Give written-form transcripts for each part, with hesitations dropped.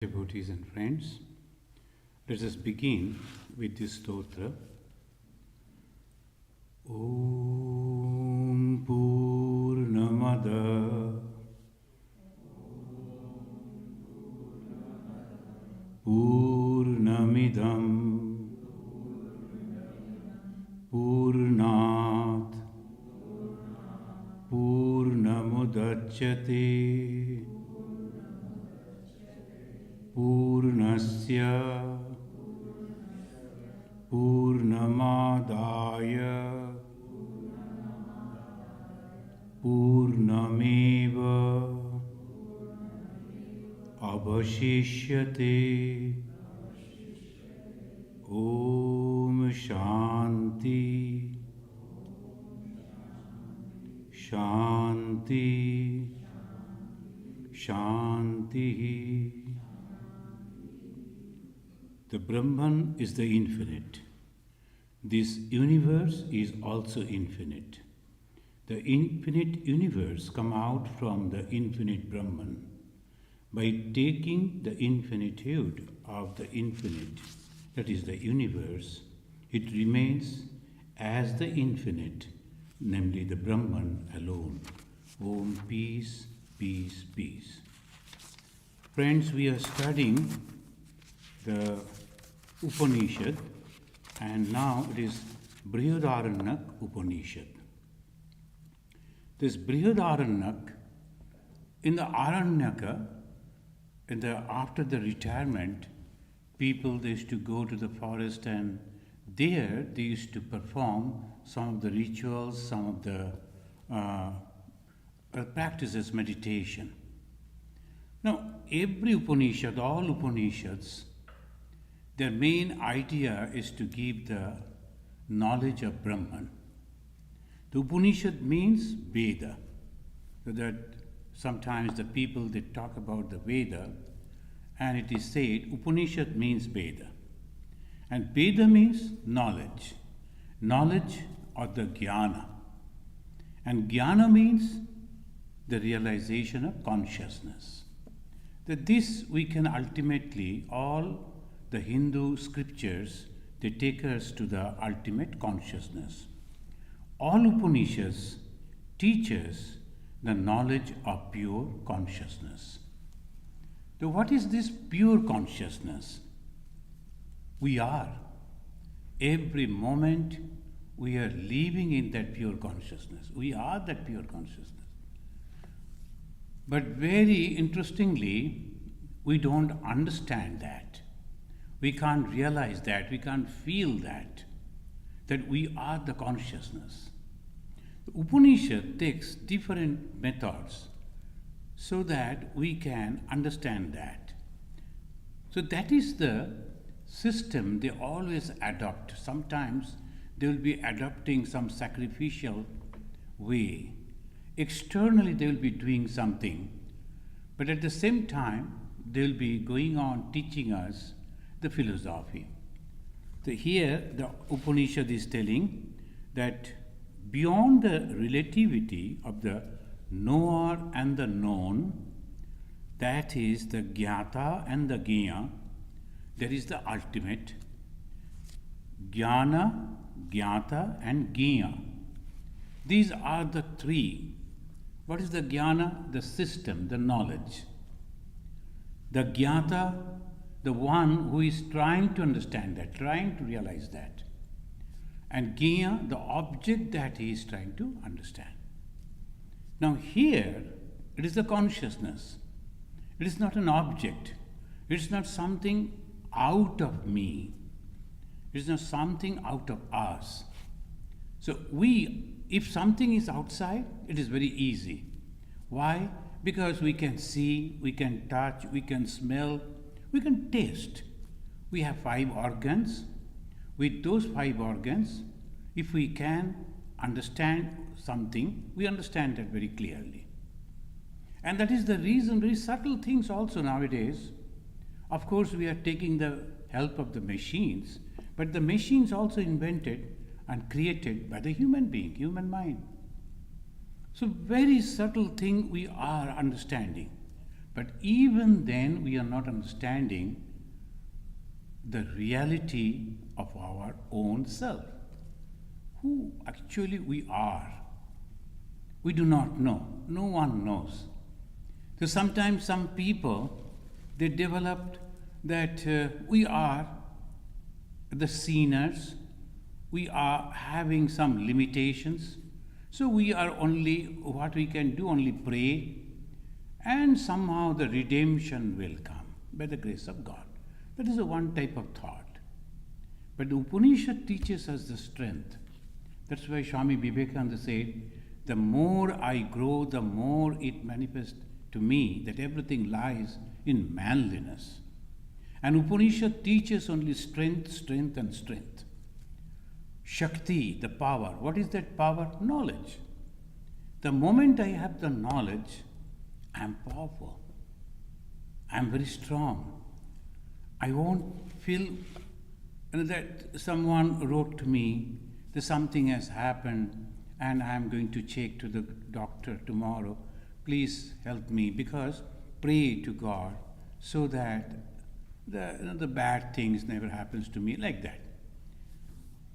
Devotees and friends, let us begin with this stotra. Om Purnamada Purnamidam Purnat Purnamudachyate Purnasya Purnamadaya Purnameva Avashishyate. Om Shanti Shanti Shanti. The Brahman is the infinite. This universe is also infinite. The infinite universe comes out from the infinite Brahman. By taking the infinitude of the infinite, that is the universe, it remains as the infinite, namely the Brahman alone. Om, peace, peace, peace. Friends, we are studying the Upanishad, and now it is Brhadaranyaka Upanishad. This Brhadaranyaka, in the Aranyaka, after the retirement, people they used to go to the forest, and there they used to perform some of the rituals, some of the practices, meditation. Now, every Upanishad, all Upanishads, their main idea is to give the knowledge of Brahman. The Upanishad means Veda. So that sometimes the people they talk about the Veda, and it is said Upanishad means Veda. And Veda means knowledge. Knowledge or the Jnana. And Jnana means the realization of consciousness. That this we can ultimately, all the Hindu scriptures, they take us to the ultimate consciousness. All Upanishads teach us the knowledge of pure consciousness. So what is this pure consciousness? We are. Every moment we are living in that pure consciousness. We are that pure consciousness. But very interestingly, we don't understand that. We can't realize that, we can't feel that we are the consciousness. The Upanishad takes different methods so that we can understand that. So that is the system they always adopt. Sometimes they will be adopting some sacrificial way. Externally they will be doing something, but at the same time they will be going on teaching us the philosophy. So here the Upanishad is telling that beyond the relativity of the knower and the known, that is the Jnata and the Jnaya, there is the ultimate Jnana, Jnata and Jnaya. These are the three. What is the Jnana? The system, the knowledge. The Jnata, the one who is trying to understand that, trying to realize that. And Jnaya, the object that he is trying to understand. Now here, it is the consciousness. It is not an object. It is not something out of me. It is not something out of us. So if something is outside, it is very easy. Why? Because we can see, we can touch, we can smell, we can taste. We have 5 organs. With those 5 organs, if we can understand something, we understand that very clearly. And that is the reason, very subtle things also nowadays. Of course, we are taking the help of the machines, but the machines also invented and created by the human being, human mind. So very subtle thing we are understanding. But even then, we are not understanding the reality of our own self. Who actually we are. We do not know. No one knows. So sometimes some people, they developed that we are the sinners, we are having some limitations, so we are only, what we can do, only pray, and somehow the redemption will come by the grace of God. That is a one type of thought. But the Upanishad teaches us the strength. That's why Swami Vivekananda said, the more I grow, the more it manifests to me that everything lies in manliness. And Upanishad teaches only strength, strength and strength. Shakti, the power. What is that power? Knowledge. The moment I have the knowledge, I am powerful. I am very strong. I won't feel that someone wrote to me that something has happened and I am going to check to the doctor tomorrow. Please help me, because pray to God so that the bad things never happens to me, like that.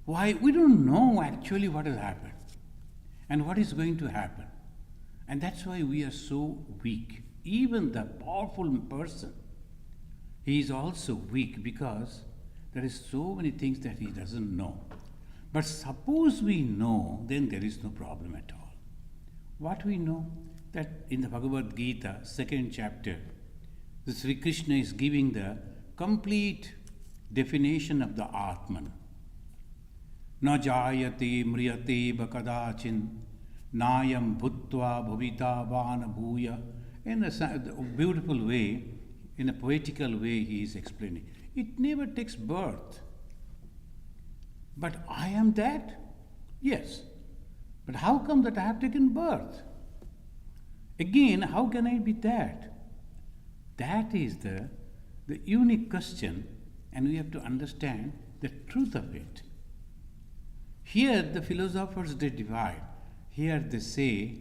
Why? We don't know actually what has happened and what is going to happen. And that's why we are so weak. Even the powerful person, he is also weak because there is so many things that he doesn't know. But suppose we know, then there is no problem at all. What we know? That in the Bhagavad Gita, 2nd chapter, the Sri Krishna is giving the complete definition of the Atman. Na jayate mriyate bakadachin nayam bhutva bhavita vana bhuya. In a beautiful way, in a poetical way, he is explaining. It never takes birth. But I am that? Yes. But how come that I have taken birth? Again, how can I be that? That is the unique question, and we have to understand the truth of it. Here, the philosophers, they divide. Here they say,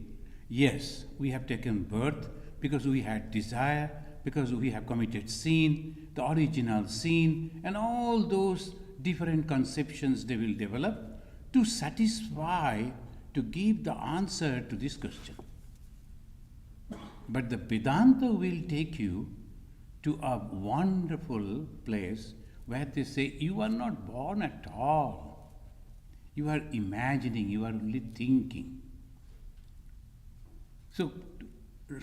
yes, we have taken birth because we had desire, because we have committed sin, the original sin, and all those different conceptions they will develop to satisfy, to give the answer to this question. But the Vedanta will take you to a wonderful place where they say, you are not born at all. You are imagining, you are only thinking. So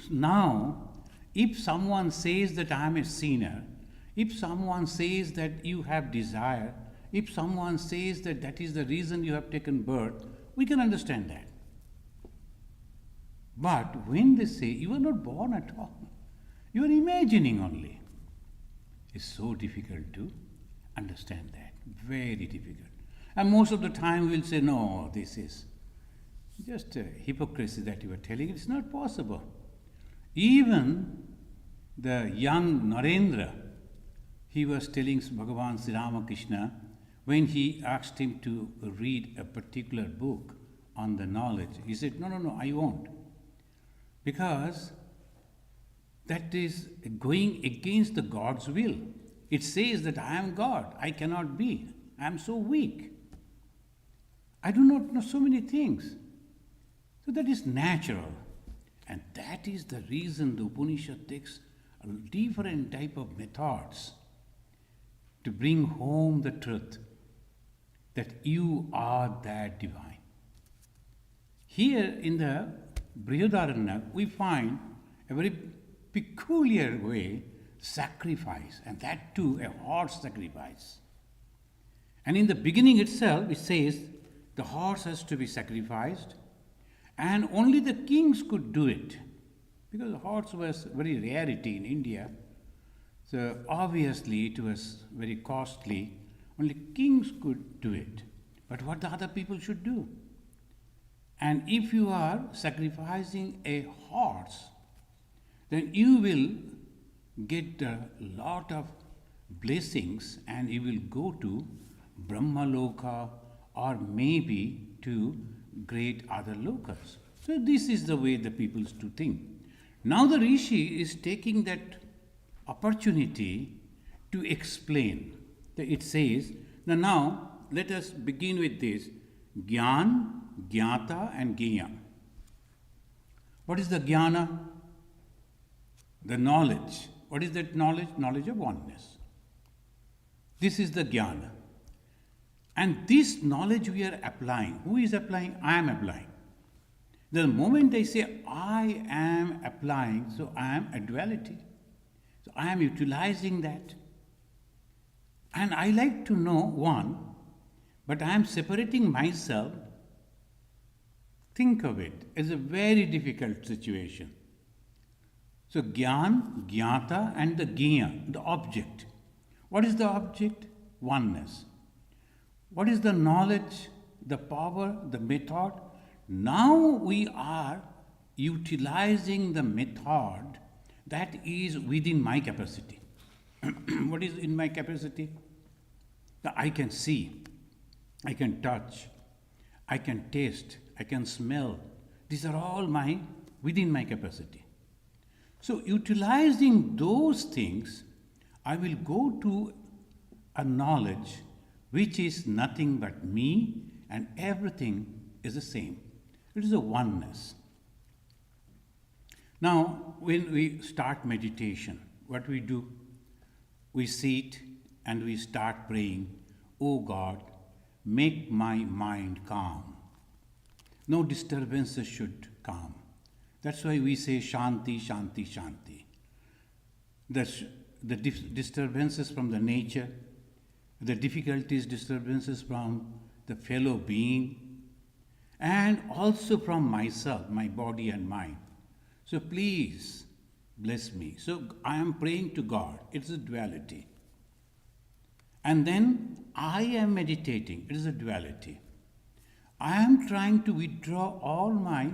now, if someone says that I am a sinner, if someone says that you have desire, if someone says that that is the reason you have taken birth, we can understand that. But when they say you are not born at all, you are imagining only, it's so difficult to understand that. Very difficult. And most of the time we will say, no, this is just a hypocrisy that you are telling. It's not possible. Even the young Narendra, he was telling Bhagavan Sri Ramakrishna, when he asked him to read a particular book on the knowledge, he said, no, I won't. Because that is going against the God's will. It says that I am God, I cannot be, I am so weak. I do not know so many things. So that is natural. And that is the reason the Upanishad takes a different type of methods to bring home the truth that you are that divine. Here in the Brhadaranyaka, we find a very peculiar way, sacrifice, and that too a horse sacrifice. And in the beginning itself, it says the horse has to be sacrificed, and only the kings could do it, because the horse was very rarity in India. So obviously it was very costly. Only kings could do it. But what the other people should do? And if you are sacrificing a horse, then you will get a lot of blessings and you will go to Brahmaloka or maybe to great other lokas. So this is the way the people used to think. Now the Rishi is taking that opportunity to explain. It says, now let us begin with this Gyan, Jnata and Gya. What is the Jnana? The knowledge. What is that knowledge? Knowledge of oneness. This is the Jnana. And this knowledge we are applying. Who is applying? I am applying. The moment I say I am applying, so I am a duality. So I am utilizing that. And I like to know one, but I am separating myself. Think of it as a very difficult situation. So Gyan, Jnata and the Gya, the object. What is the object? Oneness. What is the knowledge, the power, the method? Now we are utilizing the method that is within my capacity. What is in my capacity? I can see, I can touch, I can taste, I can smell. These are all within my capacity. So utilizing those things, I will go to a knowledge which is nothing but me, and everything is the same. It is a oneness. Now, when we start meditation, what we do? We sit and we start praying, "Oh God, make my mind calm. No disturbances should come." That's why we say Shanti, Shanti, Shanti. The disturbances from the nature, the difficulties, disturbances from the fellow being, and also from myself, my body and mind. So please bless me. So I am praying to God. It's a duality. And then I am meditating. It is a duality. I am trying to withdraw all my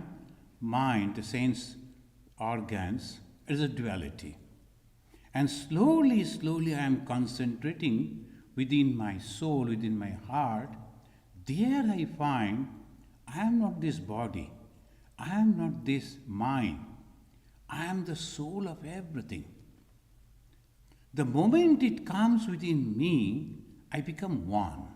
mind, the sense organs. It is a duality. And slowly, slowly I am concentrating within my soul, within my heart. There I find I am not this body. I am not this mind. I am the soul of everything. The moment it comes within me, I become one.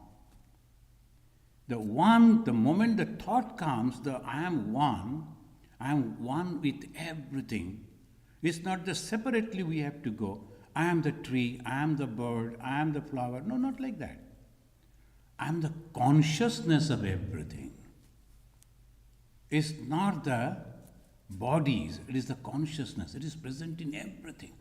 The moment the thought comes, I am one with everything. It's not just separately we have to go. I am the tree, I am the bird, I am the flower. No, not like that. I am the consciousness of everything. It's not the bodies, it is the consciousness. It is present in everything.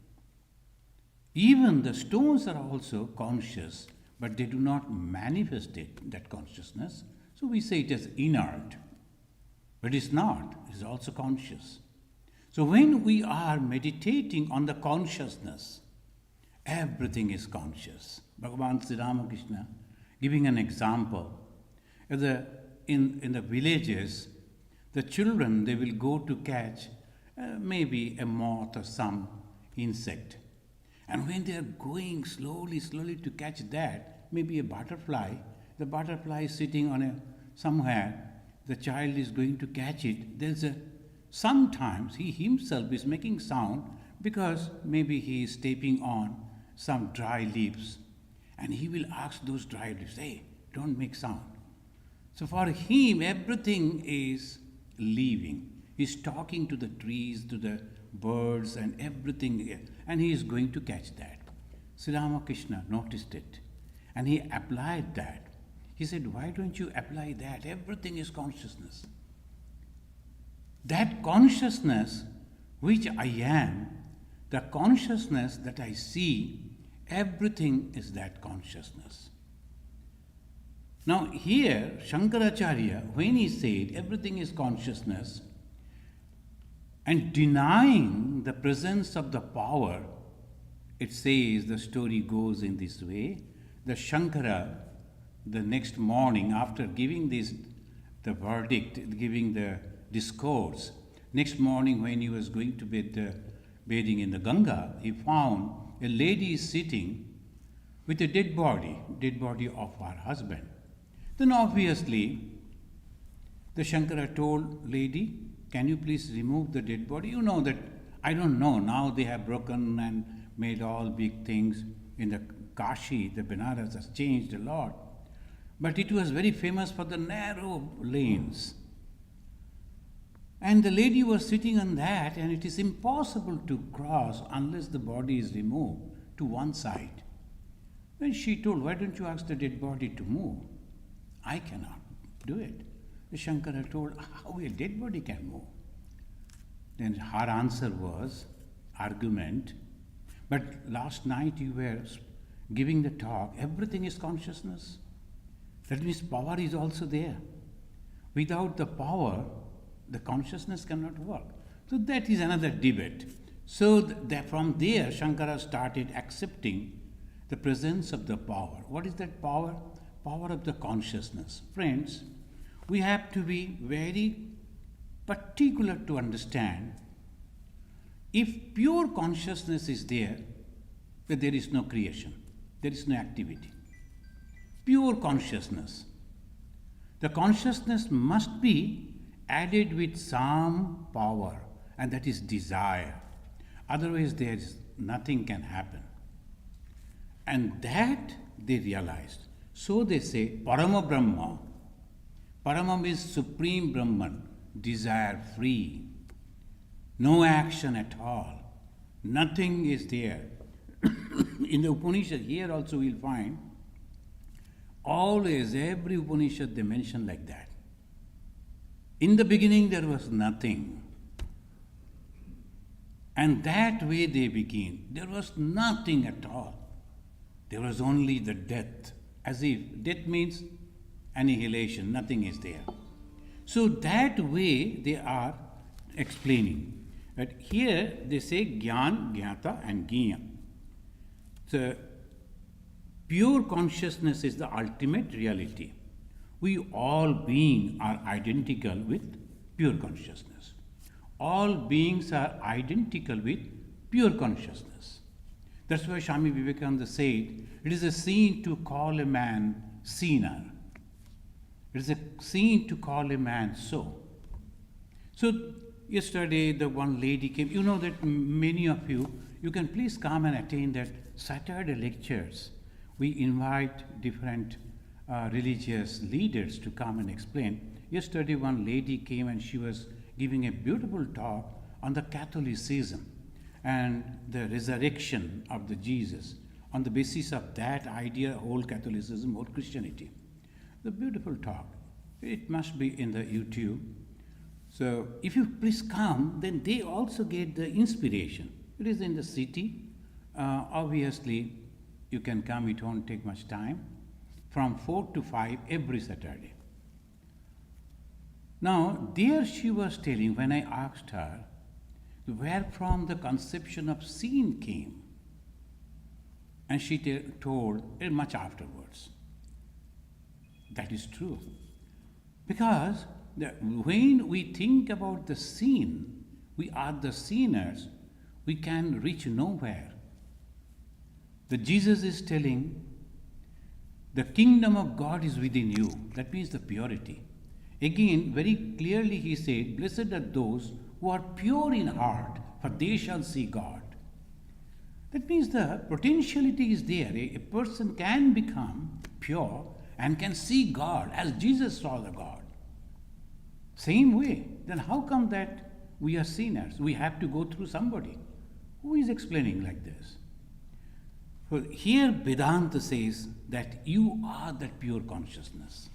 Even the stones are also conscious, but they do not manifest that consciousness. So we say it as inert. But it's not, it is also conscious. So when we are meditating on the consciousness, everything is conscious. Bhagavan Sri Ramakrishna giving an example. In the villages, the children, they will go to catch maybe a moth or some insect. And when they are going slowly, slowly to catch that, maybe a butterfly, the butterfly is sitting on somewhere, the child is going to catch it. Sometimes he himself is making sound because maybe he is stepping on some dry leaves, and he will ask those dry leaves, "Hey, don't make sound." So for him, everything is living. He's talking to the trees, to the birds, and everything, and he is going to catch that. Sri Ramakrishna noticed it, and he applied that. He said, "Why don't you apply that? Everything is consciousness." That consciousness which I am, the consciousness that I see, everything is that consciousness. Now here, Shankaracharya, when he said everything is consciousness, and denying the presence of the power, it says, the story goes in this way, the Shankara, the next morning after giving the verdict, giving the discourse, next morning when he was going to bathing in the Ganga, he found a lady sitting with a dead body of her husband. Then obviously, the Shankara told, "Lady, can you please remove the dead body? You know that I don't know. Now they have broken and made all big things. In the Kashi, the Benares has changed a lot. But it was very famous for the narrow lanes. And the lady was sitting on that, and it is impossible to cross unless the body is removed to one side. Then she told, why don't you ask the dead body to move? I cannot do it. The Shankara told, how a dead body can move? Then her answer was, argument, but last night you were giving the talk, everything is consciousness. That means power is also there. Without the power, the consciousness cannot work. So that is another debate. So from there, Shankara started accepting the presence of the power. What is that power? Power of the consciousness. Friends, we have to be very particular to understand, if pure consciousness is there, then there is no creation, there is no activity. Pure consciousness. The consciousness must be added with some power, and that is desire. Otherwise, nothing can happen. And that they realized. So they say, Parama Brahma. Parama means supreme Brahman, desire free. No action at all. Nothing is there. In the Upanishad, here also we'll find, always, every Upanishad they mention like that. In the beginning there was nothing. And that way they begin. There was nothing at all. There was only the death. As if death means annihilation, nothing is there. So that way they are explaining. But here they say Gyan, Jnata and Gya. So pure consciousness is the ultimate reality. We all beings are identical with pure consciousness. All beings are identical with pure consciousness. That's why Swami Vivekananda said, it is a sin to call a man sinner. It is a sin to call a man so. So yesterday the one lady came. You know that many of you can please come and attend that Saturday lectures. We invite different religious leaders to come and explain. Yesterday one lady came and she was giving a beautiful talk on the Catholicism and the resurrection of the Jesus. On the basis of that idea, whole Catholicism, whole Christianity. The beautiful talk. It must be in the YouTube. So if you please come, then they also get the inspiration. It is in the city. Obviously, you can come, it won't take much time. From 4 to 5 every Saturday. Now, there she was telling, when I asked her, where from the conception of sin came. And she told much afterwards. That is true. Because when we think about the sin, we are the sinners, we can reach nowhere. The Jesus is telling, the kingdom of God is within you. That means the purity. Again, very clearly he said, blessed are those who are pure in heart, for they shall see God. That means the potentiality is there. A person can become pure and can see God as Jesus saw the God. Same way. Then how come that we are sinners? We have to go through somebody. Who is explaining like this? Well, here Vedanta says that you are that pure consciousness.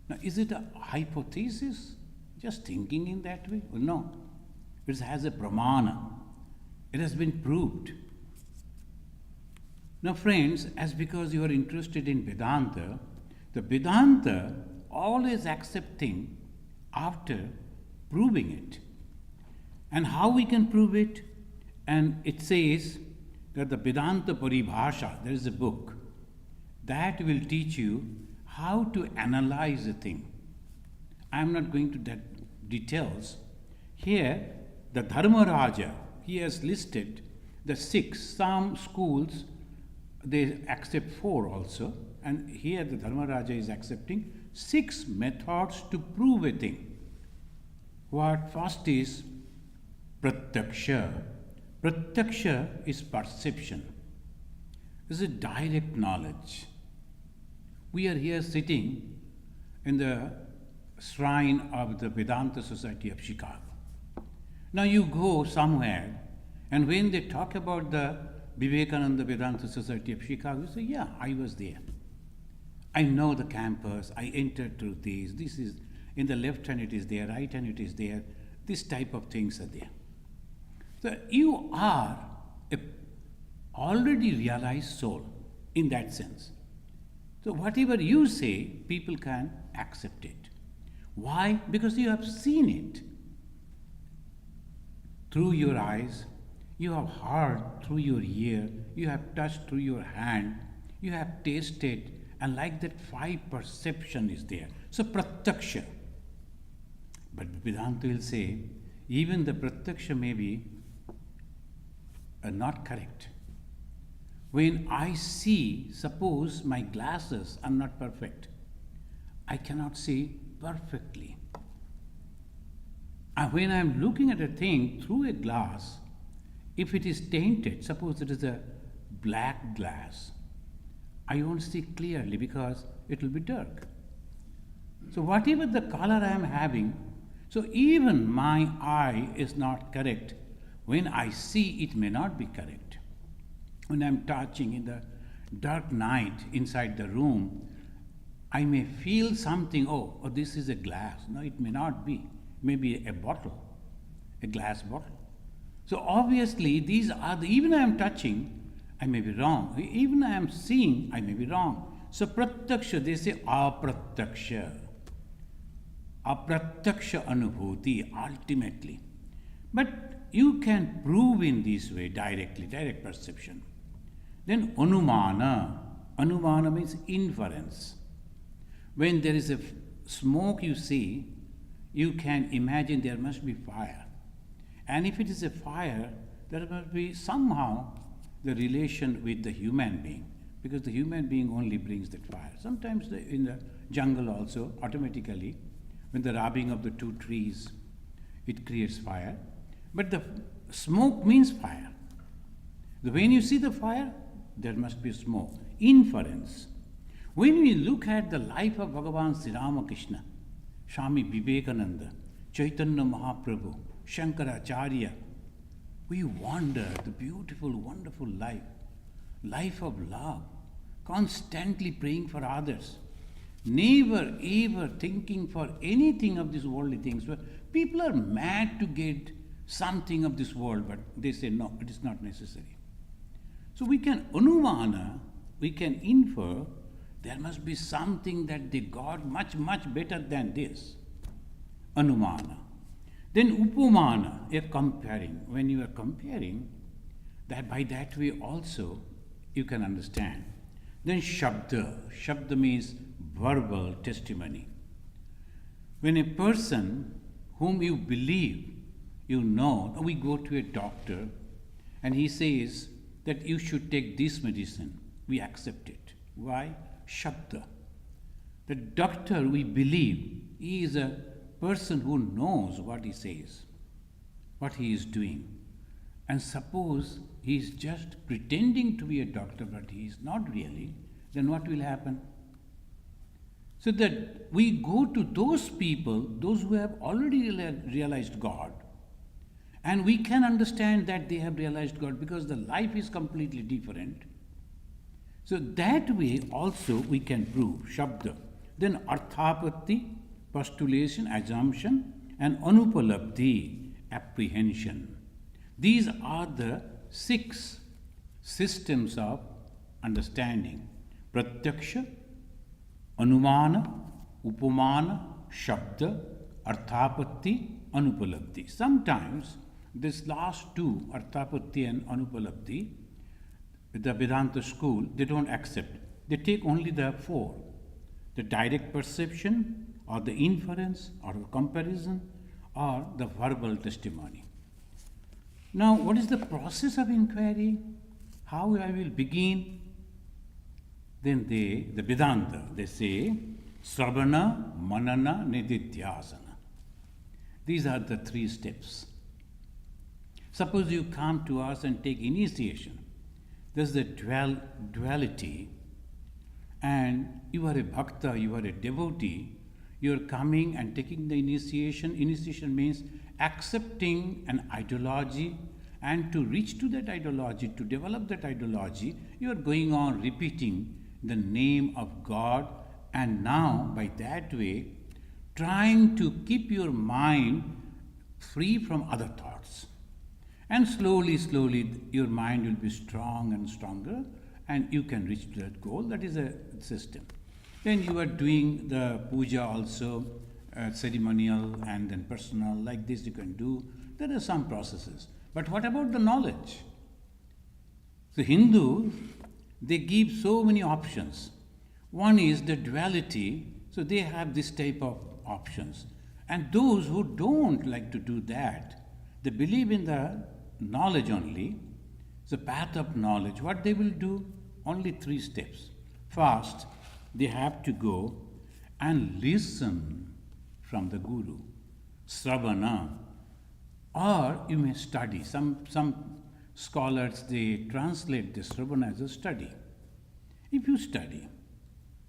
Now, is it a hypothesis? Just thinking in that way? Well, no. It has a pramana. It has been proved. Now, friends, as because you are interested in Vedanta, the Vedanta always accepting after proving it. And how we can prove it? And it says that the Vedanta Paribhasha, there is a book, that will teach you how to analyze a thing. I am not going to that details. Here, the Dharmaraja, he has listed the 6. Some schools, they accept 4 also. And here the Dharmaraja is accepting 6 methods to prove a thing. What first is Pratyaksha. Pratyaksha is perception. This is direct knowledge. We are here sitting in the shrine of the Vedanta Society of Chicago. Now you go somewhere, and when they talk about the Vivekananda Vedanta Society of Chicago, you say, yeah, I was there. I know the campus, I entered through this is, in the left hand it is there, right hand it is there, this type of things are there. So you are a already realized soul in that sense. So whatever you say, people can accept it. Why? Because you have seen it through your eyes, you have heard through your ear, you have touched through your hand, you have tasted, and like that 5 perception is there. So pratyaksha. But Vedanta will say, even the pratyaksha may be not correct. When I see, suppose my glasses are not perfect, I cannot see perfectly. And when I am looking at a thing through a glass, if it is tainted, suppose it is a black glass, I won't see clearly because it will be dark. So whatever the color I am having, so even my eye is not correct. When I see, it may not be correct. When I am touching in the dark night inside the room, I may feel something, oh, this is a glass. No, it may not be. It may be a bottle, a glass bottle. So obviously, these are even I am touching, I may be wrong. Even I am seeing, I may be wrong. So pratyaksha, they say apratyaksha. Apratyaksha anubhuti, ultimately. But you can prove in this way directly, direct perception. Then anumana. Anumana means inference. When there is a smoke you see, you can imagine there must be fire. And if it is a fire, there must be somehow the relation with the human being, because the human being only brings that fire. Sometimes in the jungle also, automatically, when the rubbing of the 2 trees, it creates fire. But the smoke means fire. When you see the fire, there must be smoke. Inference. When we look at the life of Bhagavan Sri Ramakrishna, Swami Vivekananda, Chaitanya Mahaprabhu, Shankaracharya, we wonder the beautiful, wonderful life of love, constantly praying for others, never ever thinking for anything of these worldly things. People are mad to get something of this world, but they say no, it is not necessary. So we can anumana, we can infer there must be something that they got much, much better than this. Anumana. Then upamana, a comparing. When you are comparing, that by that way also you can understand. Then shabda. Shabda means verbal testimony. When a person whom you believe, you know, we go to a doctor and he says that you should take this medicine, we accept it. Why? Shabda. The doctor, we believe, he is a person who knows what he says, what he is doing. And suppose he is just pretending to be a doctor, but he is not really, then what will happen? So that we go to those people, those who have already realized God, and we can understand that they have realized God because the life is completely different. So that way also we can prove Shabda. Then Arthapatti, postulation, assumption, and Anupalabdhi, apprehension. These are the 6 systems of understanding. Pratyaksha, Anumana, Upamana, Shabda, Arthapatti, Anupalabdhi. Sometimes this last 2, Arthapatti and Anupalabdhi, the Vedanta school, they don't accept. They take only the 4. The direct perception, or the inference, or the comparison, or the verbal testimony. Now, what is the process of inquiry? How I will begin? Then the Vedanta, they say, Sravana, Manana, Nididhyasana. These are the 3 steps. Suppose you come to us and take initiation. There's the duality, and you are a bhakta, you are a devotee, you are coming and taking the initiation. Initiation means accepting an ideology, and to reach to that ideology, to develop that ideology, you are going on repeating the name of God, and now by that way, trying to keep your mind free from other thoughts. And slowly, your mind will be strong and stronger, and you can reach to that goal. That is a system. Then you are doing the puja also, ceremonial and then personal, like this you can do. There are some processes. But what about the knowledge? So Hindus, they give so many options. One is the duality, so they have this type of options. And those who don't like to do that, they believe in the knowledge only, the path of knowledge. What they will do? Only 3 steps. First, they have to go and listen from the Guru, Sravana, or you may study. Some scholars, they translate this Sravana as a study. If you study,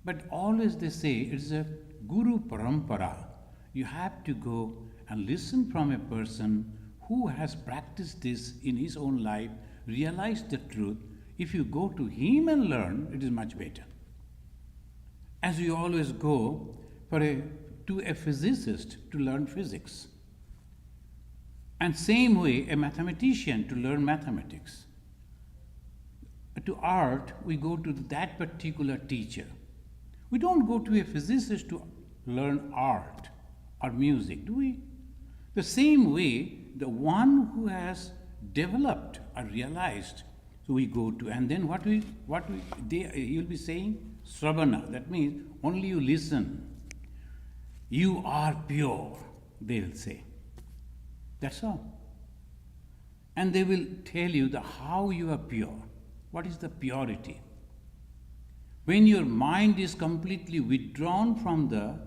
but always they say it's a Guru Parampara. You have to go and listen from a person who has practiced this in his own life, realized the truth. If you go to him and learn, it is much better. As you always go to a physicist to learn physics. And same way, a mathematician to learn mathematics. To art, we go to that particular teacher. We don't go to a physicist to learn art or music, do we? The same way, the one who has developed or realized, so we go to, and then you'll be saying Sravana. That means only you listen. You are pure, they will say. That's all. And they will tell you how you are pure. What is the purity? When your mind is completely withdrawn from the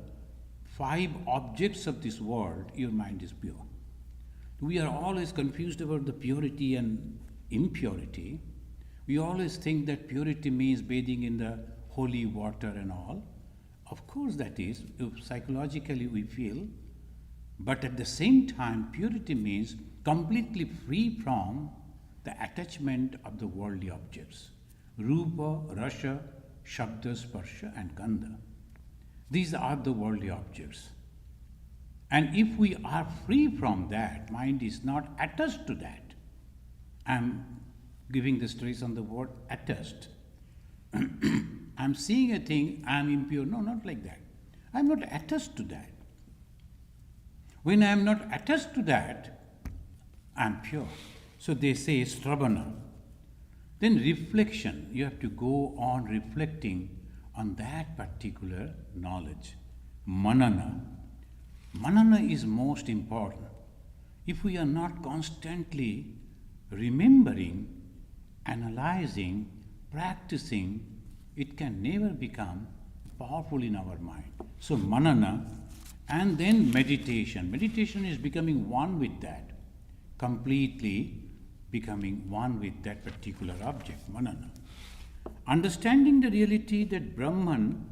5 objects of this world, your mind is pure. We are always confused about the purity and impurity. We always think that purity means bathing in the holy water and all. Of course that is, if psychologically we feel. But at the same time, purity means completely free from the attachment of the worldly objects. Rupa, Rasha, Shabda, Sparsha and Gandha. These are the worldly objects. And if we are free from that, mind is not attached to that. I'm giving the stress on the word attached. I'm seeing a thing, I'm impure. No, not like that. I'm not attached to that. When I'm not attached to that, I'm pure. So they say Sravana. Then reflection. You have to go on reflecting on that particular knowledge. Manana. Manana is most important. If we are not constantly remembering, analyzing, practicing, it can never become powerful in our mind. So manana, and then meditation. Meditation is becoming one with that, completely becoming one with that particular object, manana. Understanding the reality that Brahman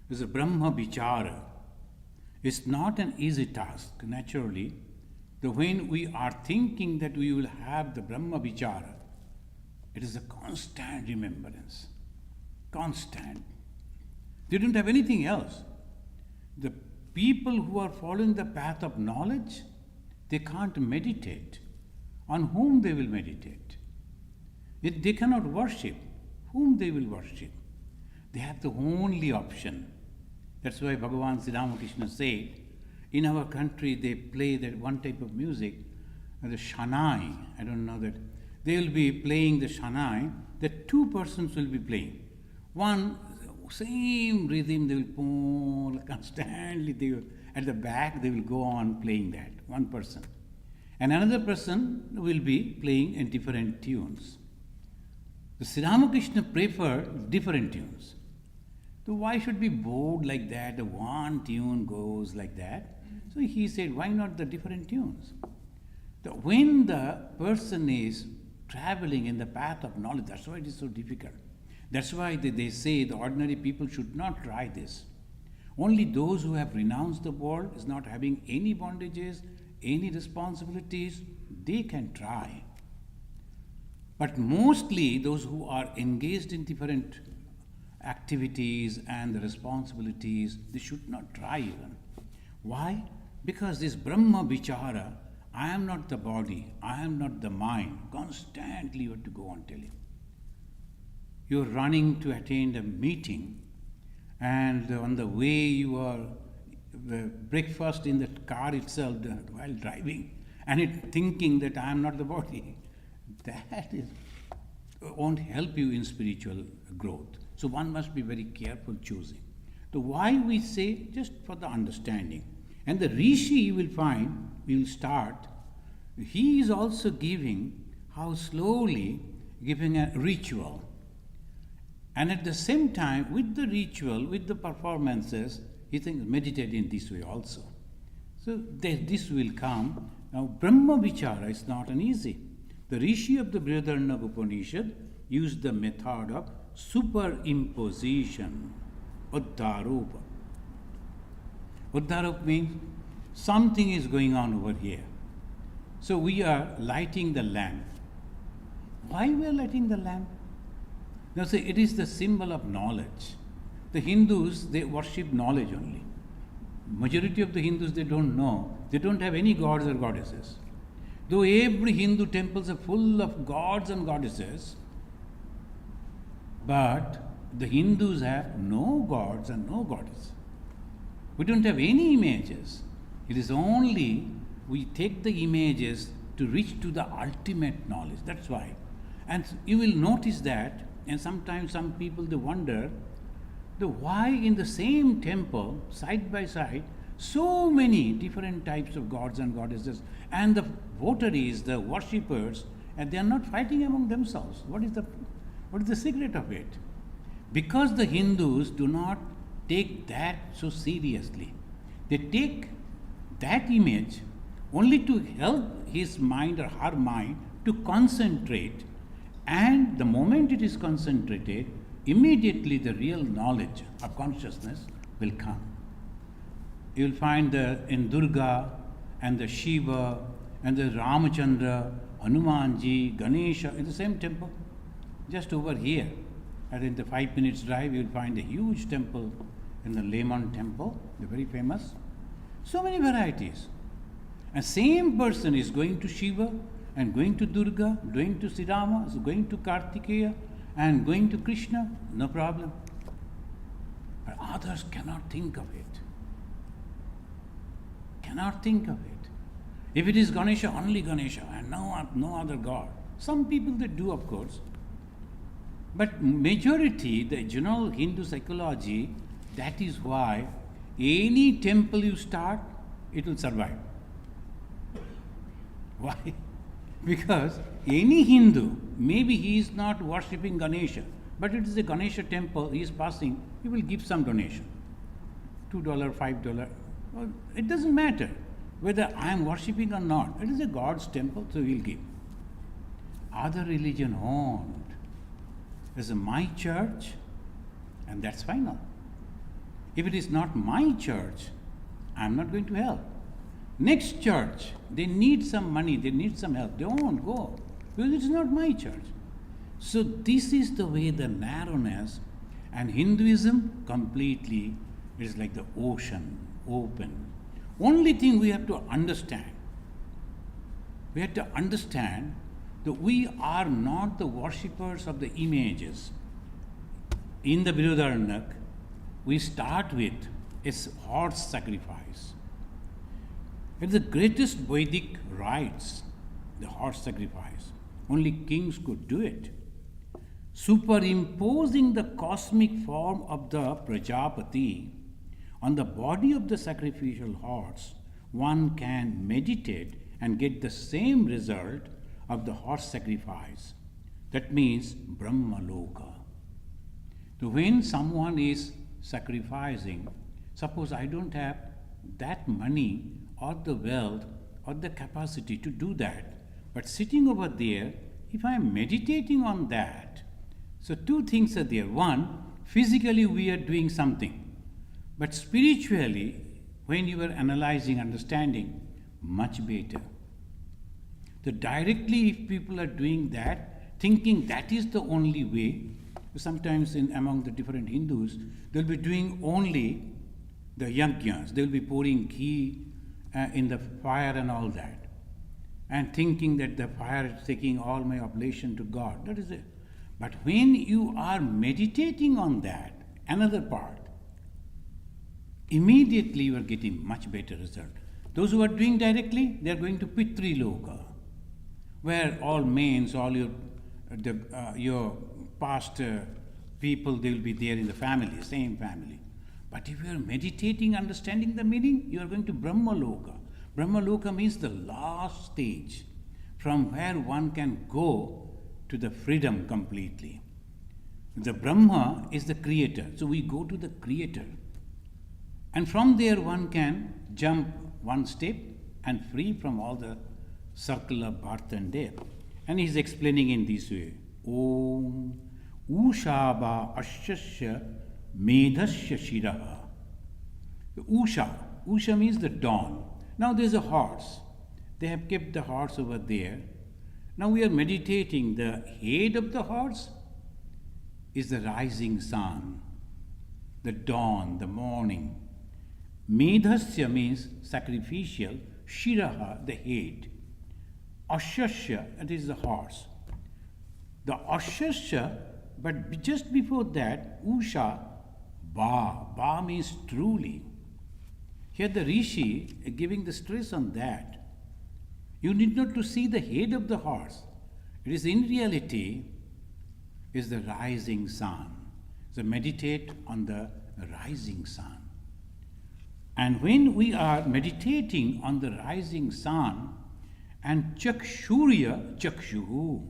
is a Brahma Vichara is not an easy task, naturally. When we are thinking that we will have the Brahma Vichara, it is a constant remembrance. Constant. They don't have anything else. The people who are following the path of knowledge, they can't meditate. On whom they will meditate? If they cannot worship, whom they will worship? They have the only option. That's why Bhagavan Sri Ramakrishna said, in our country they play that one type of music, the Shanai. I don't know that. They will be playing the Shanai, that 2 persons will be playing. One, same rhythm, they will pull constantly, at the back they will go on playing that, one person. And another person will be playing in different tunes. The Sri Ramakrishna preferred different tunes. So why should be bored like that? The one tune goes like that. So he said, why not the different tunes? When the person is traveling in the path of knowledge, that's why it is so difficult. That's why they say the ordinary people should not try this. Only those who have renounced the world, is not having any bondages, any responsibilities, they can try. But mostly those who are engaged in different activities and the responsibilities, they should not try even. Why? Because this Brahma Vichara, I am not the body, I am not the mind, constantly you have to go on telling. You are running to attend a meeting, and on the way you are breakfast in the car itself while driving, and it thinking that I am not the body. That won't help you in spiritual growth. So one must be very careful choosing. So why we say, just for the understanding. And the Rishi you will find, we will start, he is also giving how slowly giving a ritual. And at the same time, with the ritual, with the performances, he thinks meditate in this way also. So this will come. Now Brahma Vichara is not an easy. The Rishi of the Brhadaranyaka Upanishad used the method of superimposition, Uddharopa. Uddharopa means something is going on over here. So we are lighting the lamp. Why we are lighting the lamp? Now say it is the symbol of knowledge. The Hindus, they worship knowledge only. Majority of the Hindus, they don't know. They don't have any gods or goddesses. Though every Hindu temples are full of gods and goddesses, but the Hindus have no gods and no goddesses. We don't have any images. It is only we take the images to reach to the ultimate knowledge. That's why. And you will notice that, and sometimes some people they wonder, why in the same temple, side by side, so many different types of gods and goddesses, and the votaries, the worshippers, and they are not fighting among themselves. What is the secret of it? Because the Hindus do not take that so seriously. They take that image only to help his mind or her mind to concentrate, and the moment it is concentrated, immediately the real knowledge of consciousness will come. You will find in Durga and the Shiva and the Ramachandra, Hanumanji, Ganesha in the same temple. Just over here, and in the 5 minutes drive, you will find a huge temple in the Lemon temple, the very famous. So many varieties. And same person is going to Shiva and going to Durga, going to Sri Rama, going to Kartikeya and going to Krishna, no problem. But others cannot think of it. Cannot think of it. If it is Ganesha, only Ganesha and no other god. Some people they do, of course. But majority, the general Hindu psychology, that is why any temple you start, it will survive. Why? Because any Hindu, maybe he is not worshipping Ganesha, but it is a Ganesha temple, he is passing, he will give some donation. $2, $5. Well, it doesn't matter whether I am worshipping or not. It is a God's temple, so he will give. Other religion won't. It's my church, and that's final. If it is not my church, I am not going to help. Next church, they need some money, they need some help. They won't go because it's not my church. So this is the way the narrowness, and Hinduism completely is like the ocean, open. Only thing we have to understand, that we are not the worshippers of the images. In the Brhadaranyaka, we start with a horse sacrifice. It's the greatest Vedic rites, the horse sacrifice. Only kings could do it. Superimposing the cosmic form of the Prajapati on the body of the sacrificial horse, one can meditate and get the same result of the horse sacrifice. That means Brahmaloka. So when someone is sacrificing, suppose I don't have that money or the wealth or the capacity to do that. But sitting over there, if I am meditating on that, so two things are there. One, physically we are doing something, but spiritually, when you are analyzing, understanding, much better. So directly, if people are doing that, thinking that is the only way, sometimes among the different Hindus, they'll be doing only the yajnas, they'll be pouring ghee in the fire and all that, and thinking that the fire is taking all my oblation to God. That is it. But when you are meditating on that, another part, immediately you are getting much better result. Those who are doing directly, they are going to Pitri Loka, where all mains, all your past people, they will be there in the family, same family. But if you are meditating, understanding the meaning, you are going to Brahma Loka. Brahma Loka means the last stage, from where one can go to the freedom completely. The Brahma is the creator, so we go to the creator. And from there one can jump one step and free from all the circle of birth and death. And he's explaining in this way. Om Ushaba Ashasya Medhasya Shiraha. Usha means the dawn. Now there's a horse. They have kept the horse over there. Now we are meditating. The head of the horse is the rising sun, the dawn, the morning. Medhasya means sacrificial, Shiraha, the head. Ashasya, it is the horse. The Ashasya, but just before that, Usha, Ba means truly. Here the Rishi giving the stress on that. You need not to see the head of the horse. It is in reality is the rising sun. So meditate on the rising sun. And when we are meditating on the rising sun, and Chakshurya, Chakshuhu,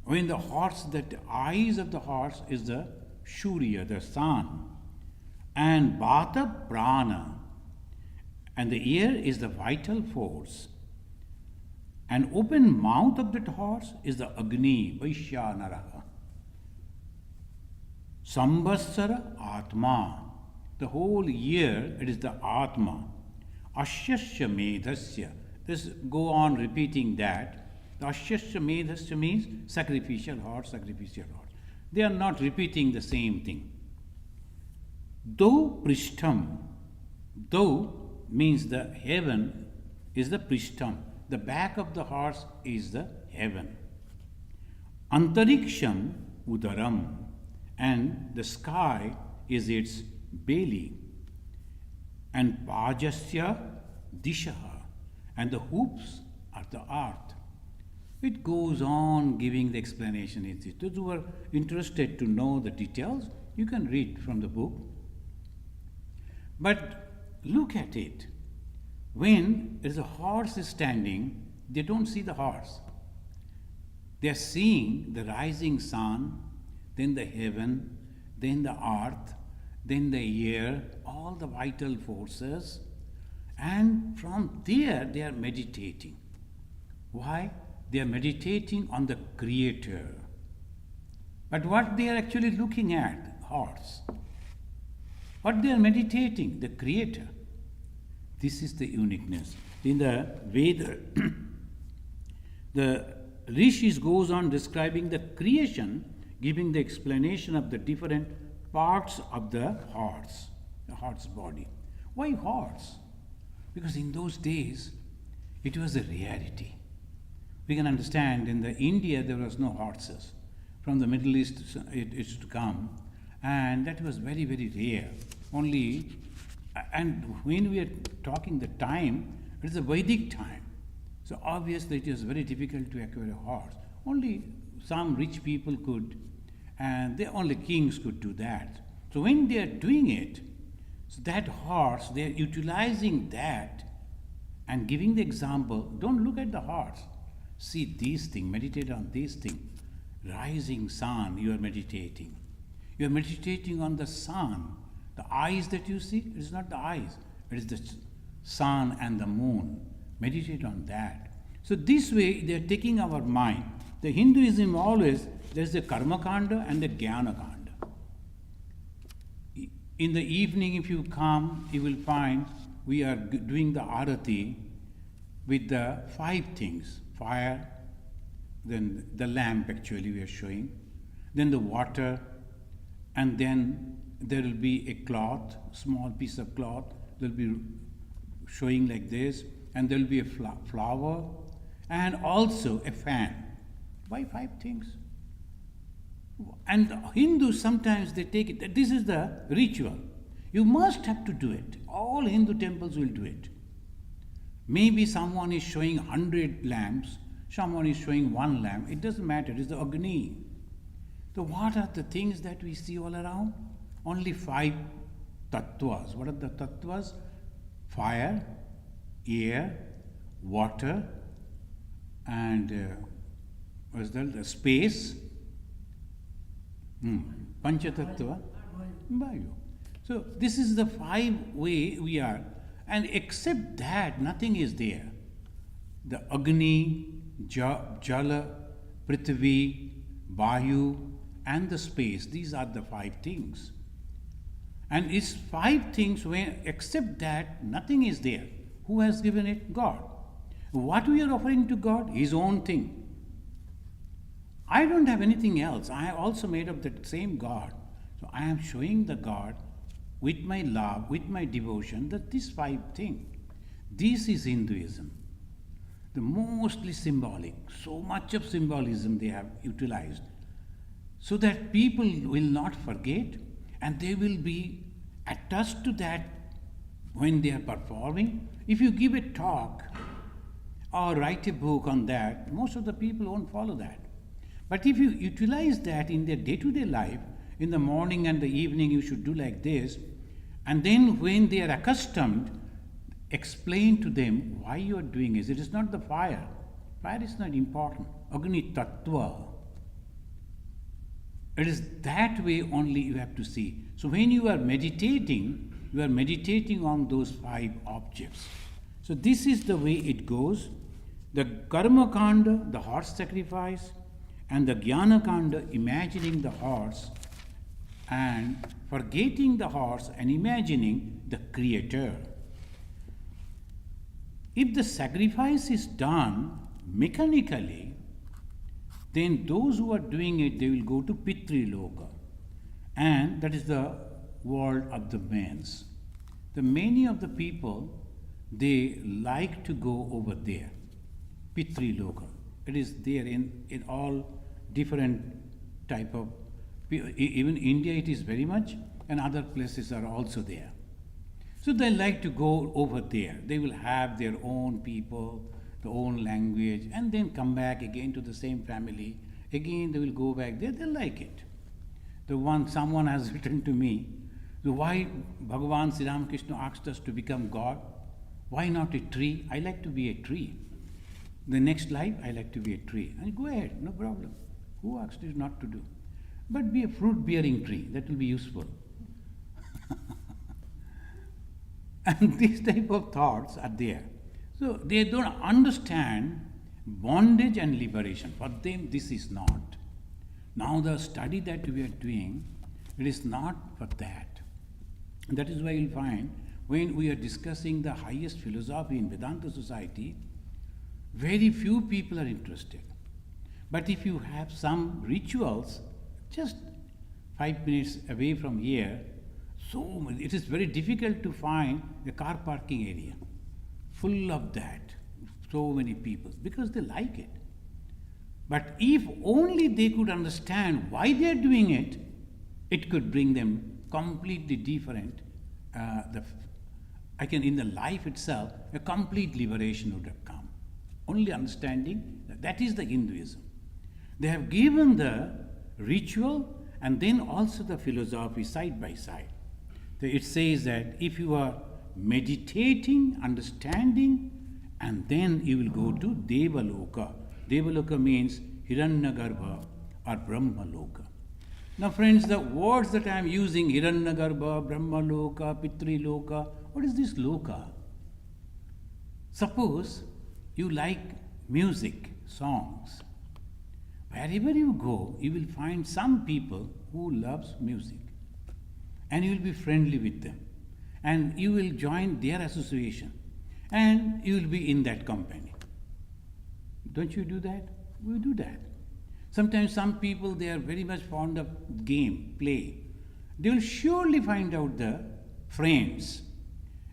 when the horse, that the eyes of the horse is the Shurya, the sun, and Bhata Prana, and the ear is the vital force, and open mouth of that horse is the Agni, Vaishyanaraha. Samvatsara Atma, the whole year it is the Atma. Ashyasya Medhasya. Let's go on repeating that. The Ashyasya Medhasya means sacrificial horse, sacrificial horse. They are not repeating the same thing. Though Prishtam, though means the heaven is the Prishtam. The back of the horse is the heaven. Antariksham Udaram, and the sky is its belly. And Pajasya Dishaha, and the hoops are the earth. It goes on giving the explanation. Those who are interested to know the details, you can read from the book. But look at it. When a horse is standing, they don't see the horse. They are seeing the rising sun, then the heaven, then the earth, then the air, all the vital forces. And from there they are meditating. Why? They are meditating on the Creator. But what they are actually looking at, horse. What they are meditating, the Creator. This is the uniqueness. In the Veda, the Rishis goes on describing the creation, giving the explanation of the different parts of the horse body. Why horse? Because in those days, it was a rarity. We can understand in the India there was no horses. From the Middle East it used to come, and that was very, very rare. Only, and when we are talking the time, it is a Vedic time. So obviously it is very difficult to acquire a horse. Only some rich people could, and only kings could do that. So when they are doing it, so that horse, they are utilizing that and giving the example. Don't look at the horse. See this thing, meditate on this thing. Rising sun, you are meditating. You are meditating on the sun. The eyes that you see, it is not the eyes. It is the sun and the moon. Meditate on that. So this way they are taking our mind. The Hinduism always, there is a karma kanda and a jnana kanda. In the evening if you come, you will find we are doing the arati with the 5 things. Fire, then the lamp actually we are showing, then the water, and then there will be a cloth, small piece of cloth, there will be showing like this, and there will be a flower, and also a fan. Why 5 things? And Hindus sometimes they take it, this is the ritual. You must have to do it. All Hindu temples will do it. Maybe someone is showing 100 lamps, someone is showing 1 lamp. It doesn't matter, it's the Agni. So what are the things that we see all around? Only 5 tattvas. What are the tattvas? Fire, air, water, and what is that? The space. Panchatattva, Vayu. So this is the 5 way we are. And except that, nothing is there. The Agni, Jala, Prithvi, Vayu, and the space. These are the 5 things. And it's 5 things when, except that, nothing is there. Who has given it? God. What we are offering to God? His own thing. I don't have anything else. I have also made up that same God. So I am showing the God with my love, with my devotion, that this 5 thing. This is Hinduism. The mostly symbolic. So much of symbolism they have utilized. So that people will not forget and they will be attached to that when they are performing. If you give a talk or write a book on that, most of the people won't follow that. But if you utilize that in their day-to-day life, in the morning and the evening you should do like this, and then when they are accustomed, explain to them why you are doing this. It is not the fire. Fire is not important. Agni tattva. It is that way only you have to see. So when you are meditating on those 5 objects. So this is the way it goes. The karma kanda, the horse sacrifice, and the jnana kanda, imagining the horse and forgetting the horse and imagining the creator. If the sacrifice is done mechanically, then those who are doing it, they will go to Pitri Loka. And that is the world of the males. The many of the people, they like to go over there, Pitri Loka. It is there in all different type of, even India it is very much, and other places are also there. So they like to go over there. They will have their own people, their own language, and then come back again to the same family. Again they will go back there. They like it. Someone has written to me, why Bhagavan Sri Ramakrishna asked us to become God? Why not a tree? I like to be a tree. The next life, I like to be a tree. And go ahead, no problem. Who asked you not to do? But be a fruit-bearing tree. That will be useful. And these type of thoughts are there. So they don't understand bondage and liberation. For them, this is not. Now the study that we are doing, it is not for that. That is why you'll find when we are discussing the highest philosophy in Vedanta society, very few people are interested. But if you have some rituals, just 5 minutes away from here, it is very difficult to find a car parking area full of that, so many people, because they like it. But if only they could understand why they are doing it, it could bring them completely different. In the life itself, a complete liberation would have come. Only understanding that is the Hinduism. They have given the ritual and then also the philosophy side by side. So it says that if you are meditating, understanding, and then you will go to Devaloka. Devaloka means Hiranyagarbha or Brahmaloka. Now friends, the words that I am using, Hiranyagarbha, Brahmaloka, Pitriloka, what is this loka? Suppose you like music, songs. Wherever you go, you will find some people who loves music. And you will be friendly with them. And you will join their association. And you will be in that company. Don't you do that? We do that. Sometimes some people, they are very much fond of game, play. They will surely find out the friends.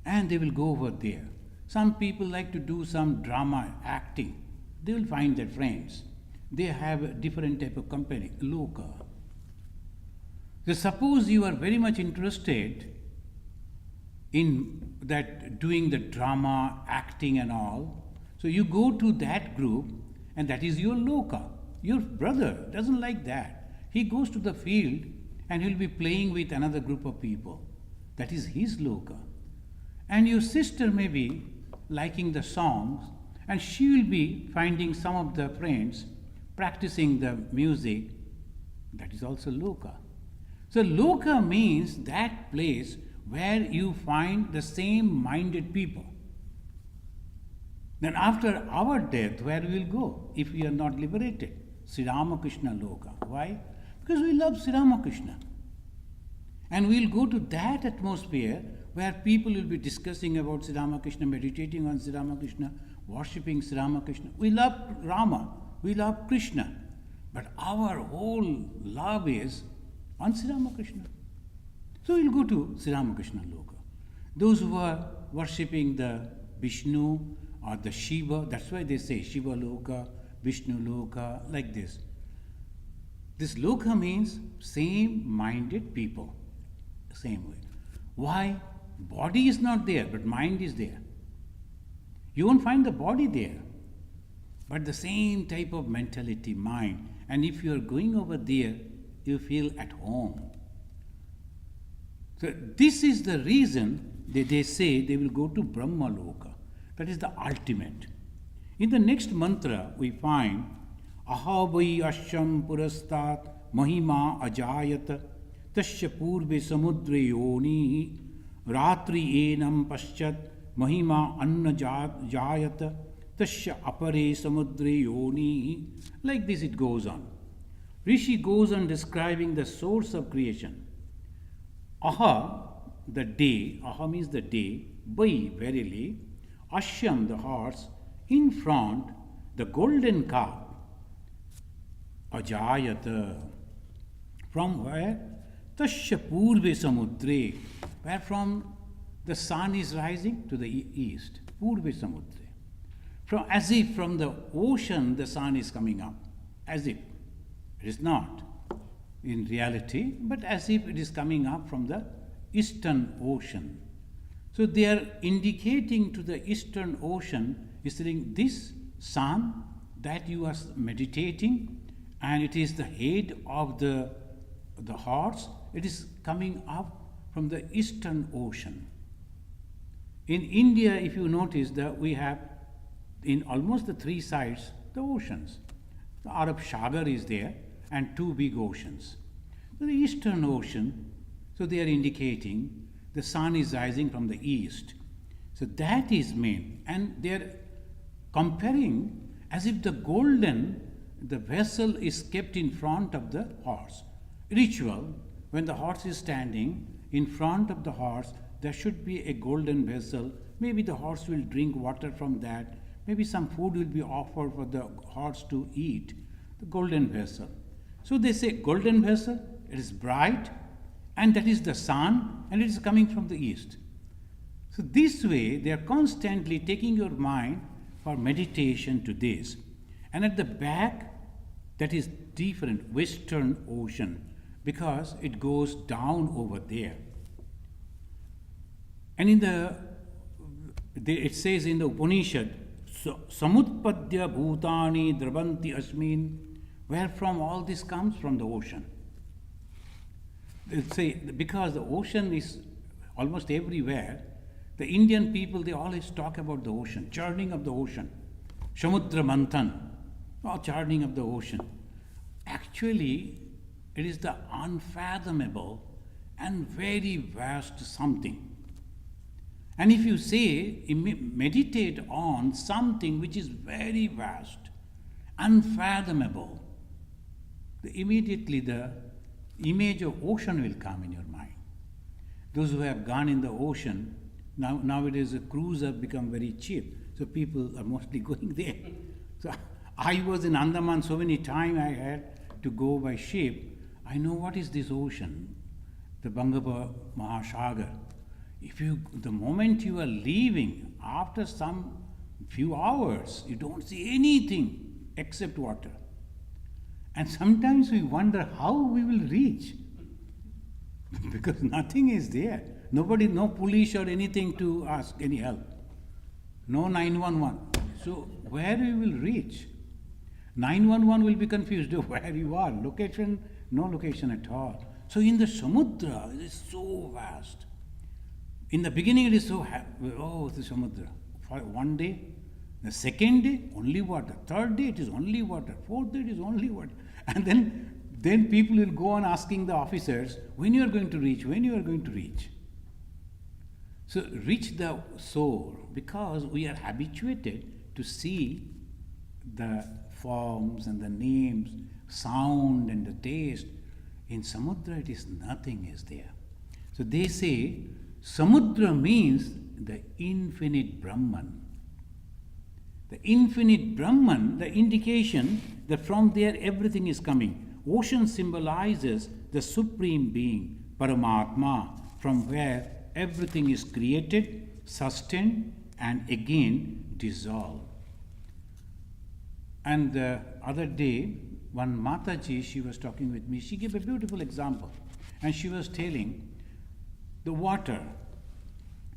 And they will go over there. Some people like to do some drama, acting. They will find their friends. They have a different type of company, loka. So suppose you are very much interested in that doing the drama, acting and all. So you go to that group and that is your loka. Your brother doesn't like that. He goes to the field and he'll be playing with another group of people. That is his loka. And your sister may be liking the songs and she will be finding some of the friends practicing the music. That is also loka. So loka means that place where you find the same minded people. Then after our death, where we will go if we are not liberated? Sri Ramakrishna loka. Why? Because we love Sri Ramakrishna. And we will go to that atmosphere where people will be discussing about Sri Ramakrishna, meditating on Sri Ramakrishna, worshipping Sri Ramakrishna. We love Rama, we love Krishna. But our whole love is on Sri Ramakrishna. So we'll go to Sri Ramakrishna loka. Those who are worshipping the Vishnu or the Shiva, that's why they say Shiva loka, Vishnu loka, like this. This loka means same-minded people, same way. Why? Body is not there, but mind is there. You won't find the body there, but the same type of mentality, mind. And if you are going over there, you feel at home. So this is the reason they say they will go to Brahma loka. That is the ultimate. In the next mantra, we find Ahavai Asham Purastat Mahima Ajayat Tasya Purve Samudre Yoni Ratri Enam Paschat Mahima Anna Jayat Tasya Apare Samudre Yoni. Like this it goes on. Rishi goes on describing the source of creation. Aha, the day, aha means the day, Vai, verily, Ashyam, the horse, in front, the golden calf, Ajayata. From where? Tasya Purve Samudre, where from the sun is rising to the east. Purve Samudre. From, as if from the ocean the sun is coming up. As if. It is not in reality, but as if it is coming up from the eastern ocean. So they are indicating to the eastern ocean, is saying this sun that you are meditating, and it is the head of the horse, it is coming up from the eastern ocean. In India, if you notice that we have in almost the three sides the oceans. The Arab Sagar is there and two big oceans. So the eastern ocean, so they are indicating the sun is rising from the east. So that is main. And they are comparing as if the vessel is kept in front of the horse. Ritual, when the horse is standing in front of the horse, there should be a golden vessel. Maybe the horse will drink water from that. Maybe some food will be offered for the horse to eat. The golden vessel. So they say golden vessel, it is bright, and that is the sun, and it is coming from the east. So this way, they are constantly taking your mind for meditation to this. And at the back, that is different, western ocean, because it goes down over there. And it says in the Upanishad, Samutpadya Bhutani Drabanti Asmin, where from all this comes? From the ocean. They say, because the ocean is almost everywhere, the Indian people, they always talk about the ocean, churning of the ocean. Samudra Manthan, or churning of the ocean. Actually, it is the unfathomable and very vast something. And if you say, meditate on something which is very vast, unfathomable, immediately the image of ocean will come in your mind. Those who have gone in the ocean, nowadays a cruise have become very cheap, so people are mostly going there. So I was in Andaman so many times I had to go by ship. I know what is this ocean, the Bangapa Mahasagar. The moment you are leaving, after some few hours, you don't see anything except water. And sometimes we wonder how we will reach. Because nothing is there. Nobody, no police or anything to ask any help. No 911. So where we will reach? 911 will be confused where you are. Location, no location at all. So in the Samudra, it is so vast. In the beginning it is so the Samudra. For one day, the second day, only water. Third day, it is only water. Fourth day, it is only water. And then people will go on asking the officers, when you are going to reach, when you are going to reach. So reach the soul, because we are habituated to see the forms and the names, sound and the taste. In Samudra, it is nothing is there. So they say, Samudra means the infinite Brahman. The infinite Brahman, the indication that from there everything is coming. Ocean symbolizes the Supreme Being, Paramatma, from where everything is created, sustained, and again dissolved. And the other day, one Mataji, she was talking with me, she gave a beautiful example. And she was telling the water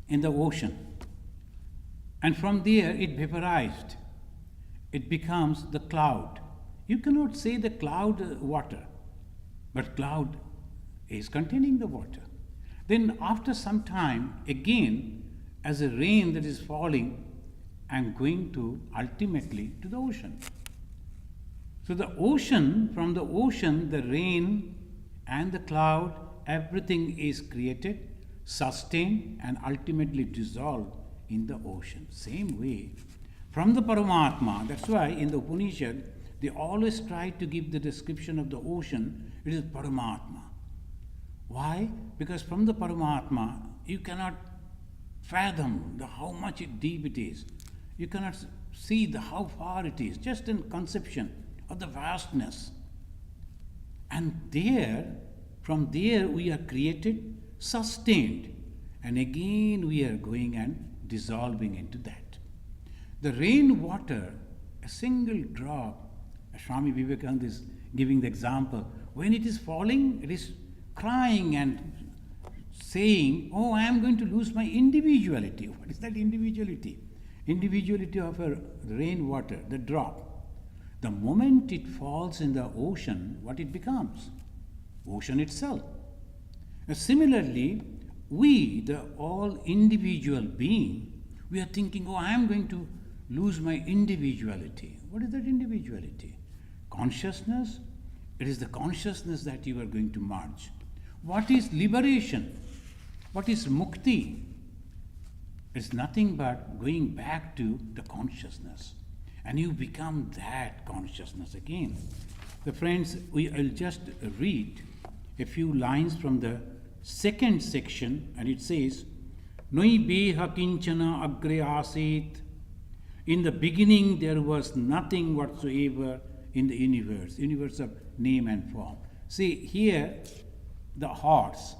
in the ocean. And from there it vaporized. It becomes the cloud. You cannot say the cloud water, but cloud is containing the water. Then after some time, again, as a rain that is falling and going to ultimately to the ocean. So the ocean, from the ocean, the rain and the cloud, everything is created, sustained, and ultimately dissolved in the ocean. Same way, from the Paramatma, that's why in the Upanishad, they always try to give the description of the ocean, it is Paramatma. Why? Because from the Paramatma, you cannot fathom how much deep it is. You cannot see how far it is, just in conception of the vastness. And there, from there we are created, sustained, and again we are going and dissolving into that. The rainwater, a single drop, Swami Vivekananda is giving the example, when it is falling, it is crying and saying, oh, I am going to lose my individuality. What is that individuality? Individuality of a rainwater, the drop. The moment it falls in the ocean, what it becomes? Ocean itself. Similarly, we, the all individual being, we are thinking, oh, I am going to lose my individuality. What is that individuality? Consciousness. It is the consciousness that you are going to merge. What is liberation? What is mukti? It's nothing but going back to the consciousness. And you become that consciousness again. The friends, I'll just read a few lines from the second section, and it says, Noi beha kinchana agre asit. In the beginning there was nothing whatsoever in the universe of name and form. See, here the horse,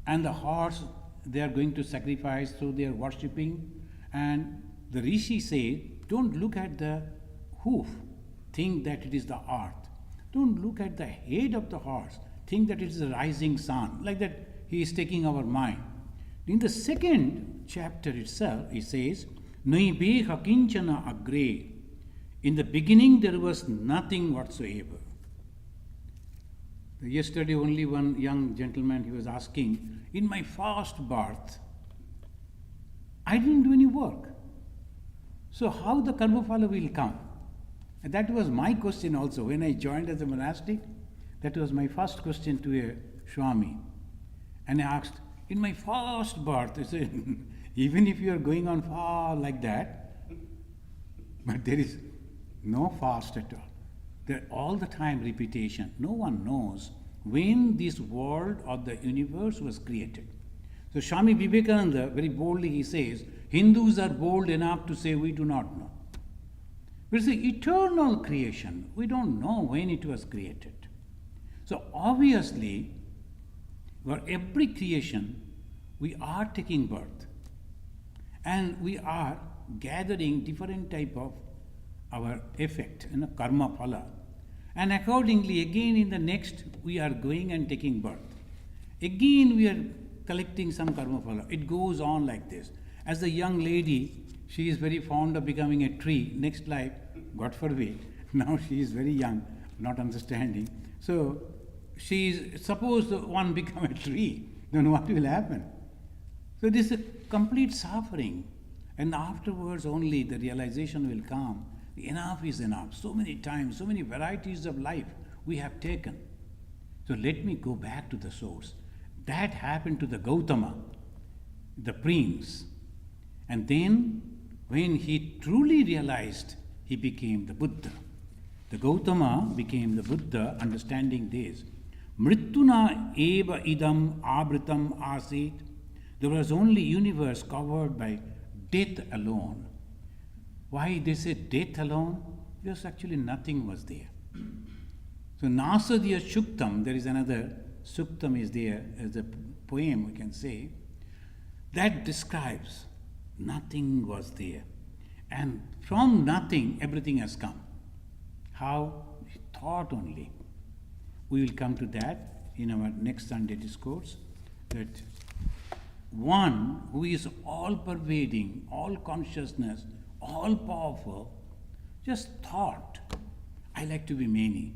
and the horse they are going to sacrifice, so they are worshipping, and the Rishi says, don't look at the hoof, think that it is the earth. Don't look at the head of the horse, think that it is the rising sun. Like that, he is taking our mind. In the second chapter itself, he says, Naibeha kinchana agre. In the beginning, there was nothing whatsoever. Yesterday, only one young gentleman, he was asking, in my first birth, I didn't do any work. So how the karmaphala will come? And that was my question also. When I joined as a monastic, that was my first question to a Swami. And I asked, in my first birth, I said, Even if you are going on far like that, but there is no fast at all. There all the time repetition. No one knows when this world or the universe was created. So Swami Vivekananda, very boldly he says, Hindus are bold enough to say we do not know. But it's the eternal creation. We don't know when it was created. So obviously, for every creation, we are taking birth. And we are gathering different type of our effect, karma phala. And accordingly, again in the next, we are going and taking birth. Again, we are collecting some karma phala. It goes on like this. As the young lady, she is very fond of becoming a tree. Next life, God forbid, now she is very young, not understanding. So, she is, suppose one become a tree, then what will happen? So this is a complete suffering. And afterwards only the realization will come. Enough is enough. So many times, so many varieties of life we have taken. So let me go back to the source. That happened to the Gautama, the prince. And then when he truly realized, he became the Buddha. The Gautama became the Buddha, understanding this. Mrittuna eva idam abritam asit. There was only universe covered by death alone. Why they say death alone? Because actually nothing was there. So Nasadya Shuktam, there is another Suktam is there as a poem we can say, that describes nothing was there. And from nothing everything has come. How? Thought only. We will come to that in our next Sunday discourse, that one who is all pervading, all consciousness, all powerful, just thought, I like to be many.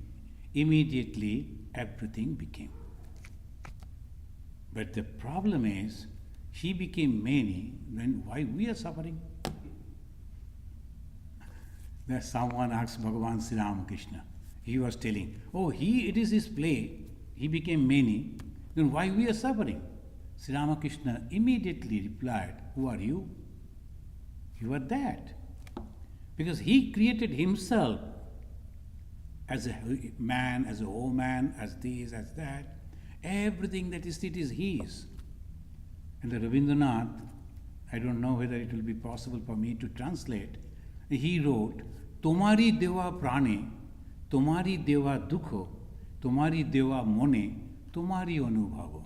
Immediately everything became. But the problem is, he became many, then why we are suffering? That someone asked Bhagavan Sri Ramakrishna. He was telling, it is his play, he became many, then why we are suffering? Sri Ramakrishna immediately replied, who are you? You are that. Because he created himself as a man, as a woman, as this, as that. Everything that is it is his. And the Rabindranath, I don't know whether it will be possible for me to translate, he wrote, Tomari deva prane, tomari deva dukho, tomari deva mone, tomari anubhavo.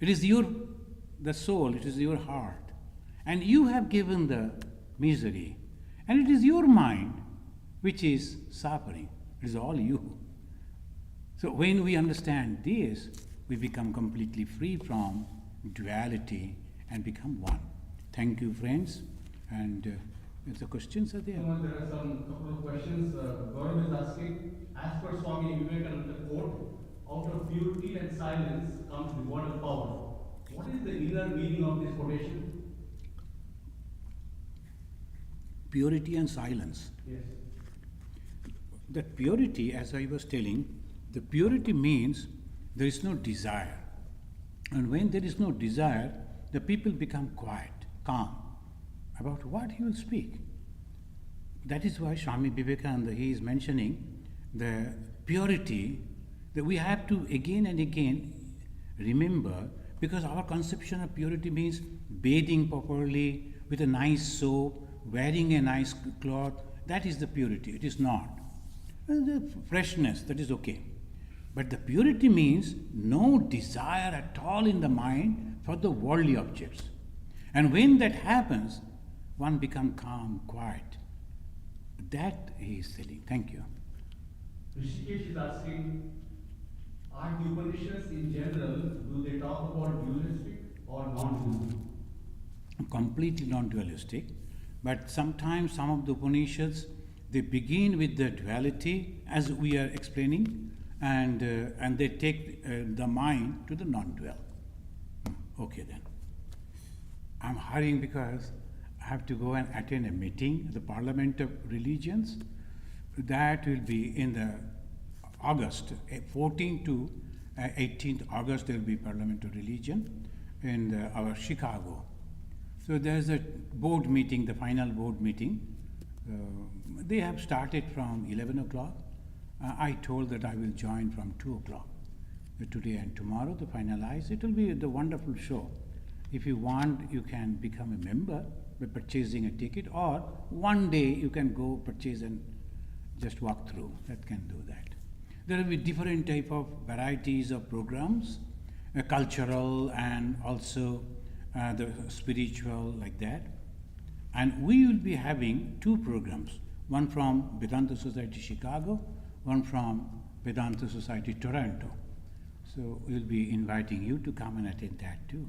It is the soul, it is your heart. And you have given the misery. And it is your mind which is suffering. It is all you. So when we understand this, we become completely free from duality and become one. Thank you, friends. And if the questions are there. There are some couple of questions. Gaurav is asking, as per Swami Vivekananda quote, out of purity and silence comes the word of power. What is the inner meaning of this quotation? Purity and silence. Yes. That purity, as I was telling, the purity means there is no desire. And when there is no desire, the people become quiet, calm. About what he will speak. That is why Swami Vivekananda, he is mentioning the purity that we have to again and again remember, because our conception of purity means bathing properly with a nice soap, wearing a nice cloth. That is the purity. It is not. The freshness, that is okay. But the purity means no desire at all in the mind for the worldly objects. And when that happens, one becomes calm, quiet. That he is telling. Thank you. Rishikesh is asking, are the Upanishads in general, do they talk about dualistic or non-dualistic? Completely non-dualistic. But sometimes some of the Upanishads, they begin with the duality, as we are explaining, and they take the mind to the non-dual. Okay then. I'm hurrying because I have to go and attend a meeting, the Parliament of Religions. That will be in the August, 14th to 18th August, there will be Parliament of Religion in our Chicago. So there's a board meeting, the final board meeting. They have started from 11 o'clock. I told that I will join from 2 o'clock. Today and tomorrow to finalize. It will be the wonderful show. If you want, you can become a member by purchasing a ticket, or one day you can go purchase and just walk through. That can do that. There will be different type of varieties of programs, cultural and also the spiritual, like that. And we will be having two programs, one from Vedanta Society Chicago, one from Vedanta Society Toronto. So we'll be inviting you to come and attend that too.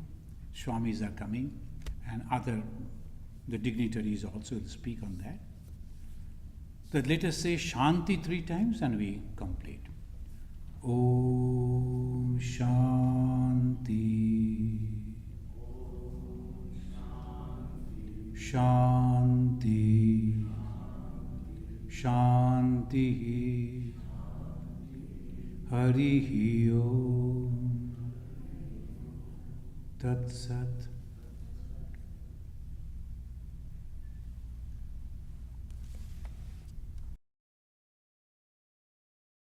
Swamis are coming, and the dignitaries also will speak on that. So let us say Shanti 3 times and we complete. Om Shanti. Shanti. Shanti. Harihi Om. Tat Sat.